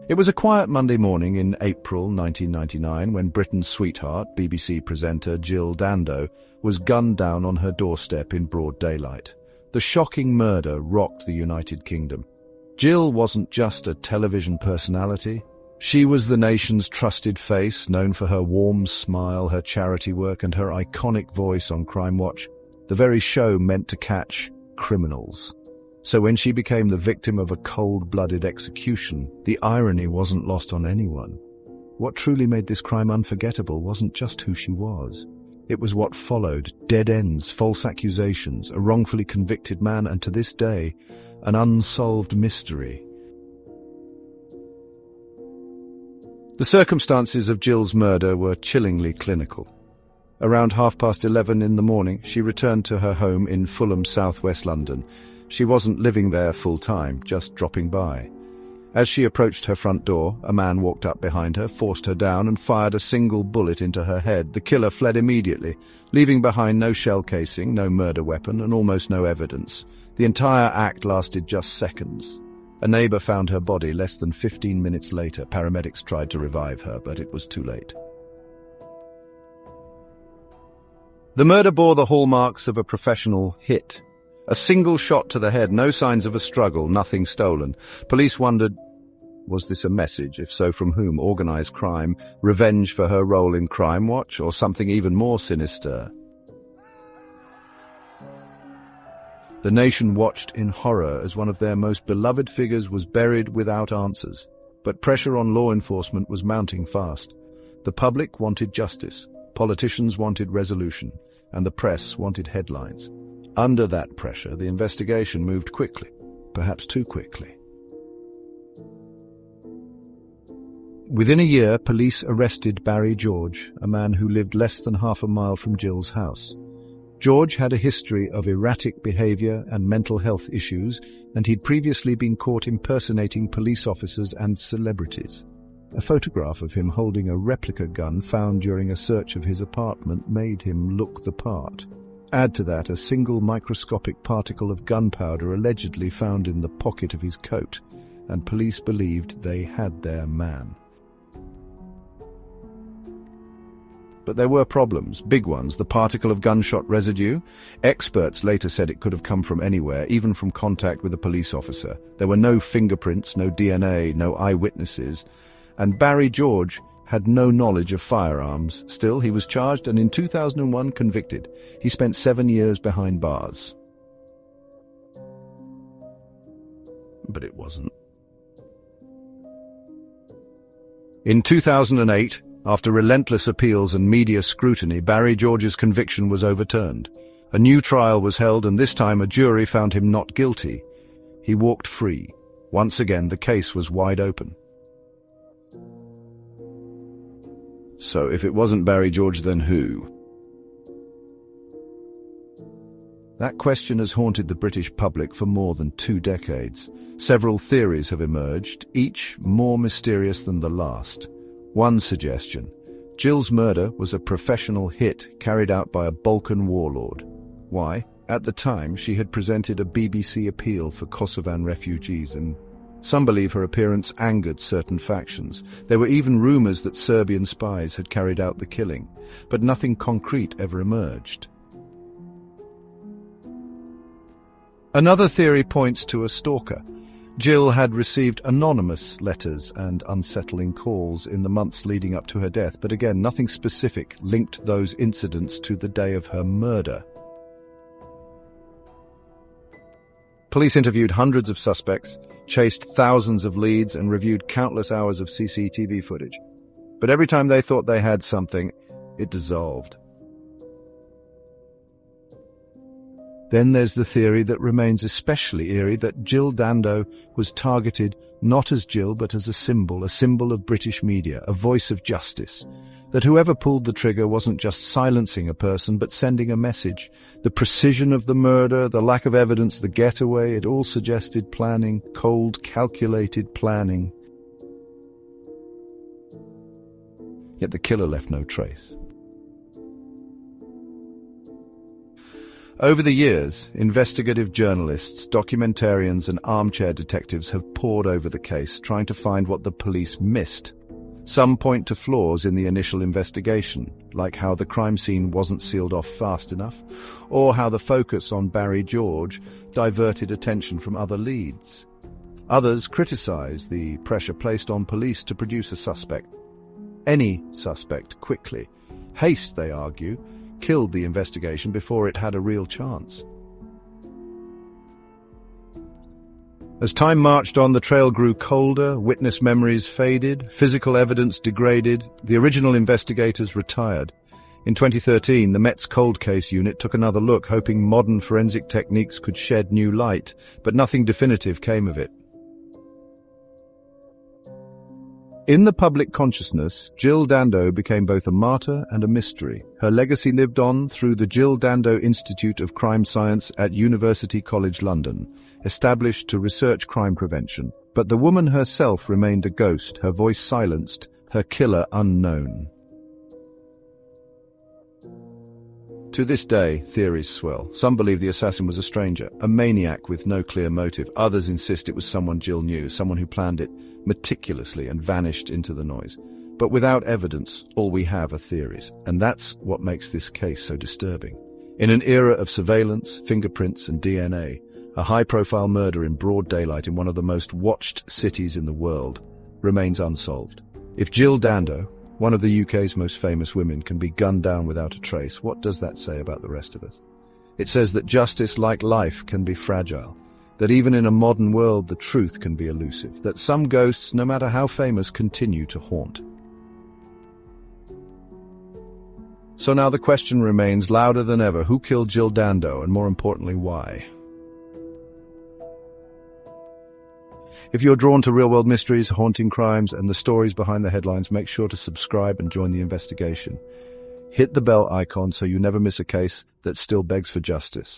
It was a quiet Monday morning in April 1999 when Britain's sweetheart, BBC presenter Jill Dando, was gunned down on her doorstep in broad daylight. The shocking murder rocked the United Kingdom. Jill wasn't just a television personality. She was the nation's trusted face, known for her warm smile, her charity work, and her iconic voice on Crime Watch, the very show meant to catch criminals. So when she became the victim of a cold-blooded execution, the irony wasn't lost on anyone. What truly made this crime unforgettable wasn't just who she was. It was what followed: dead ends, false accusations, a wrongfully convicted man, and to this day, an unsolved mystery. The circumstances of Jill's murder were chillingly clinical. Around 11:30 in the morning, she returned to her home in Fulham, southwest London. She wasn't living there full-time, just dropping by. As she approached her front door, a man walked up behind her, forced her down, and fired a single bullet into her head. The killer fled immediately, leaving behind no shell casing, no murder weapon, and almost no evidence. The entire act lasted just seconds. A neighbour found her body less than 15 minutes later. Paramedics tried to revive her, but it was too late. The murder bore the hallmarks of a professional hit. A single shot to the head, no signs of a struggle, nothing stolen. Police wondered, was this a message? If so, from whom? Organised crime? Revenge for her role in Crime Watch? Or something even more sinister? The nation watched in horror as one of their most beloved figures was buried without answers. But pressure on law enforcement was mounting fast. The public wanted justice, politicians wanted resolution, and the press wanted headlines. Under that pressure, the investigation moved quickly, perhaps too quickly. Within a year, police arrested Barry George, a man who lived less than half a mile from Jill's house. George had a history of erratic behavior and mental health issues, and he'd previously been caught impersonating police officers and celebrities. A photograph of him holding a replica gun found during a search of his apartment made him look the part. Add to that a single microscopic particle of gunpowder allegedly found in the pocket of his coat, and police believed they had their man. But there were problems, big ones. The particle of gunshot residue. Experts later said it could have come from anywhere, even from contact with a police officer. There were no fingerprints, no DNA, no eyewitnesses, and Barry George had no knowledge of firearms. Still, he was charged and in 2001 convicted. He spent 7 years behind bars. But it wasn't. In 2008, after relentless appeals and media scrutiny, Barry George's conviction was overturned. A new trial was held, and this time a jury found him not guilty. He walked free. Once again, the case was wide open. So if it wasn't Barry George, then who? That question has haunted the British public for more than 2 decades. Several theories have emerged, each more mysterious than the last. One suggestion: Jill's murder was a professional hit carried out by a Balkan warlord. Why? At the time, she had presented a BBC appeal for Kosovan refugees, and some believe her appearance angered certain factions. There were even rumours that Serbian spies had carried out the killing, but nothing concrete ever emerged. Another theory points to a stalker. Jill had received anonymous letters and unsettling calls in the months leading up to her death, but again, nothing specific linked those incidents to the day of her murder. Police interviewed hundreds of suspects, chased thousands of leads, and reviewed countless hours of CCTV footage. But every time they thought they had something, it dissolved. Then there's the theory that remains especially eerie, that Jill Dando was targeted not as Jill but as a symbol of British media, a voice of justice. That whoever pulled the trigger wasn't just silencing a person but sending a message. The precision of the murder, the lack of evidence, the getaway, it all suggested planning, cold, calculated planning. Yet the killer left no trace. Over the years, investigative journalists, documentarians, and armchair detectives have pored over the case, trying to find what the police missed. Some point to flaws in the initial investigation, like how the crime scene wasn't sealed off fast enough, or how the focus on Barry George diverted attention from other leads. Others criticize the pressure placed on police to produce a suspect. Any suspect quickly. Haste, they argue, killed the investigation before it had a real chance. As time marched on, the trail grew colder, witness memories faded, physical evidence degraded, the original investigators retired. In 2013, the Met's Cold Case Unit took another look, hoping modern forensic techniques could shed new light, but nothing definitive came of it. In the public consciousness, Jill Dando became both a martyr and a mystery. Her legacy lived on through the Jill Dando Institute of Crime Science at University College London, established to research crime prevention. But the woman herself remained a ghost, her voice silenced, her killer unknown. To this day, theories swirl. Some believe the assassin was a stranger, a maniac with no clear motive. Others insist it was someone Jill knew, someone who planned it meticulously and vanished into the noise. But without evidence, all we have are theories, and that's what makes this case so disturbing. In an era of surveillance, fingerprints, and DNA, a high-profile murder in broad daylight in one of the most watched cities in the world remains unsolved. If Jill Dando, one of the UK's most famous women, can be gunned down without a trace, what does that say about the rest of us? It says that justice, like life, can be fragile, that even in a modern world the truth can be elusive, that some ghosts, no matter how famous, continue to haunt. So now the question remains louder than ever: who killed Jill Dando, and more importantly, why? If you're drawn to real-world mysteries, haunting crimes, and the stories behind the headlines, make sure to subscribe and join the investigation. Hit the bell icon so you never miss a case that still begs for justice.